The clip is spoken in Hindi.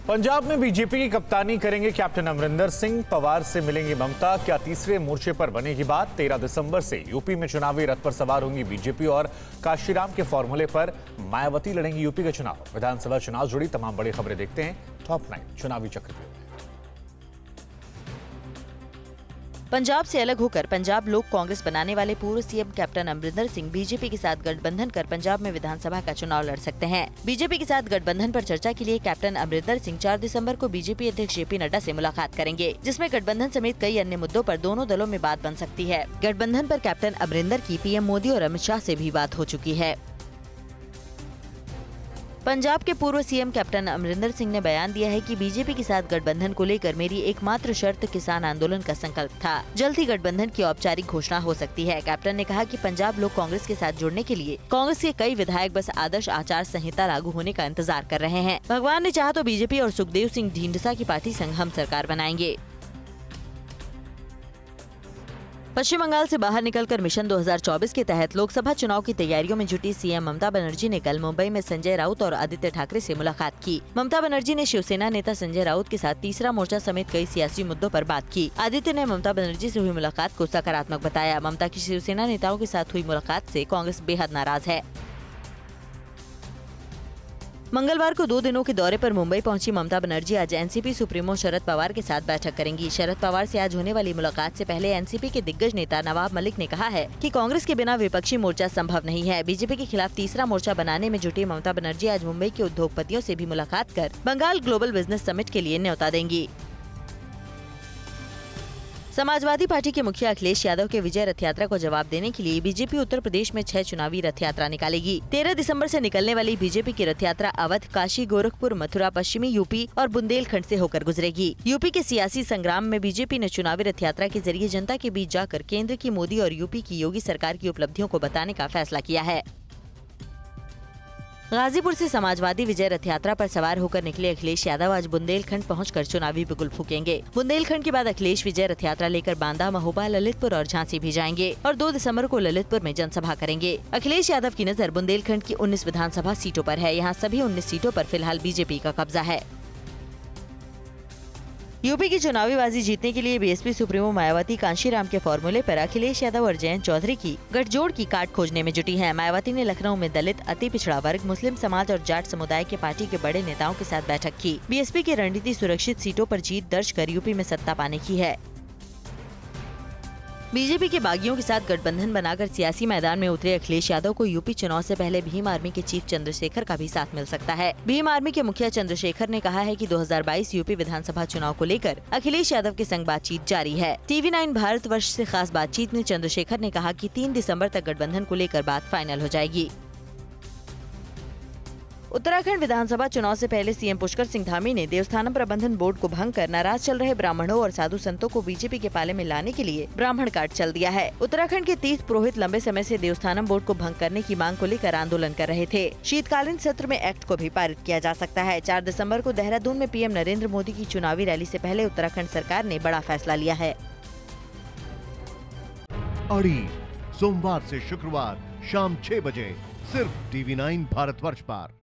पंजाब में बीजेपी की कप्तानी करेंगे कैप्टन अमरिंदर सिंह। पवार से मिलेंगी ममता। क्या तीसरे मोर्चे पर बनेगी बात? 13 दिसंबर से यूपी में चुनावी रथ पर सवार होंगी बीजेपी और काशीराम के फॉर्मूले पर मायावती लड़ेंगी यूपी के चुनाव। विधानसभा चुनाव जुड़ी तमाम बड़ी खबरें देखते हैं टॉप 9 चुनावी चक्रव्यूह। पंजाब से अलग होकर पंजाब लोक कांग्रेस बनाने वाले पूर्व CM captain Amarinder Singh BJP के साथ गठबंधन कर पंजाब में विधानसभा का चुनाव लड़ सकते हैं। बीजेपी के साथ गठबंधन पर चर्चा के लिए कैप्टन अमरिंदर सिंह 4 दिसंबर को बीजेपी अध्यक्ष जेपी नड्डा से मुलाकात करेंगे, जिसमें गठबंधन समेत कई अन्य मुद्दों पर दोनों दलों में बात बन सकती है। गठबंधन पर कैप्टन अमरिंदर की पीएम मोदी और अमित शाह से भी बात हो चुकी है। पंजाब के पूर्व सीएम कैप्टन अमरिंदर सिंह ने बयान दिया है कि बीजेपी के साथ गठबंधन को लेकर मेरी एकमात्र शर्त किसान आंदोलन का संकल्प था। जल्द ही गठबंधन की औपचारिक घोषणा हो सकती है। कैप्टन ने कहा कि पंजाब लोग कांग्रेस के साथ जुड़ने के लिए कांग्रेस के कई विधायक बस आदर्श आचार संहिता लागू होने का इंतजार कर रहे हैं। भगवान ने चाहा तो बीजेपी और सुखदेव सिंह ढींढसा की पार्टी संग हम सरकार बनाएंगे। पश्चिम बंगाल से बाहर निकलकर मिशन 2024 के तहत लोकसभा चुनाव की तैयारियों में जुटी सीएम ममता बनर्जी ने कल मुंबई में संजय राउत और आदित्य ठाकरे से मुलाकात की। ममता बनर्जी ने शिवसेना नेता संजय राउत के साथ तीसरा मोर्चा समेत कई सियासी मुद्दों पर बात की। आदित्य ने ममता बनर्जी से हुई मुलाकात को सकारात्मक बताया। ममता की शिवसेना नेताओं के साथ हुई मुलाकात से कांग्रेस बेहद नाराज है। मंगलवार को 2 दिनों के दौरे पर मुंबई पहुंची ममता बनर्जी आज एनसीपी सुप्रीमो शरद पवार के साथ बैठक करेंगी। शरद पवार से आज होने वाली मुलाकात से पहले एनसीपी के दिग्गज नेता नवाब मलिक ने कहा है कि कांग्रेस के बिना विपक्षी मोर्चा संभव नहीं है। बीजेपी के खिलाफ तीसरा मोर्चा बनाने में जुटी ममता बनर्जी आज मुंबई के उद्योगपतियों से भी मुलाकात कर बंगाल ग्लोबल बिजनेस समिट के लिए न्योता देंगी। समाजवादी पार्टी के मुखिया अखिलेश यादव के विजय रथ यात्रा को जवाब देने के लिए बीजेपी उत्तर प्रदेश में 6 चुनावी रथ यात्रा निकालेगी। 13 दिसंबर से निकलने वाली बीजेपी की रथ यात्रा अवध, काशी, गोरखपुर, मथुरा, पश्चिमी यूपी और बुंदेलखंड से होकर गुजरेगी। यूपी के सियासी संग्राम में बीजेपी ने चुनावी रथ यात्रा के जरिए जनता के बीच जाकर केंद्र की मोदी और यूपी की योगी सरकार की उपलब्धियों को बताने का फैसला किया है। गाजीपुर से समाजवादी विजय रथ यात्रा पर सवार होकर निकले अखिलेश यादव आज बुंदेलखंड पहुंचकर चुनावी बिगुल फूकेंगे। बुंदेलखंड के बाद अखिलेश विजय रथ यात्रा लेकर बांदा, महोबा, ललितपुर और झांसी भी जाएंगे और 2 दिसंबर को ललितपुर में जनसभा करेंगे। अखिलेश यादव की नजर बुंदेलखंड की 19 विधानसभा सीटों पर है। यहाँ सभी 19 सीटों पर फिलहाल बीजेपी का कब्जा है। यूपी की चुनावी बाजी जीतने के लिए बीएसपी सुप्रीमो मायावती कांशीराम के फॉर्मूले पर अखिलेश यादव और जयंत चौधरी की गठजोड़ की काट खोजने में जुटी है। मायावती ने लखनऊ में दलित, अति पिछड़ा वर्ग, मुस्लिम समाज और जाट समुदाय के पार्टी के बड़े नेताओं के साथ बैठक की। बीएसपी की रणनीति सुरक्षित सीटों पर जीत दर्ज कर यूपी में सत्ता पाने की है। बीजेपी के बागियों के साथ गठबंधन बनाकर सियासी मैदान में उतरे अखिलेश यादव को यूपी चुनाव से पहले भीम आर्मी के चीफ चंद्रशेखर का भी साथ मिल सकता है। भीम आर्मी के मुखिया चंद्रशेखर ने कहा है कि 2022 यूपी विधानसभा चुनाव को लेकर अखिलेश यादव के संग बातचीत जारी है। TV9 भारतवर्ष से खास बातचीत में चंद्रशेखर ने कहा कि 3 दिसंबर तक गठबंधन को लेकर बात फाइनल हो जाएगी। उत्तराखंड विधानसभा चुनाव से पहले सीएम पुष्कर सिंह धामी ने देवस्थानम प्रबंधन बोर्ड को भंग कर नाराज चल रहे ब्राह्मणों और साधु संतों को बीजेपी के पाले में लाने के लिए ब्राह्मण कार्ड चल दिया है। उत्तराखंड के 30 पुरोहित लंबे समय से देवस्थानम बोर्ड को भंग करने की मांग को लेकर आंदोलन कर रहे थे। शीतकालीन सत्र में एक्ट को भी पारित किया जा सकता है। 4 दिसंबर को देहरादून में पीएम नरेंद्र मोदी की चुनावी रैली से पहले उत्तराखंड सरकार ने बड़ा फैसला लिया है। अड़ी सोमवार से शुक्रवार शाम 6 बजे सिर्फ TV9 भारतवर्ष पर।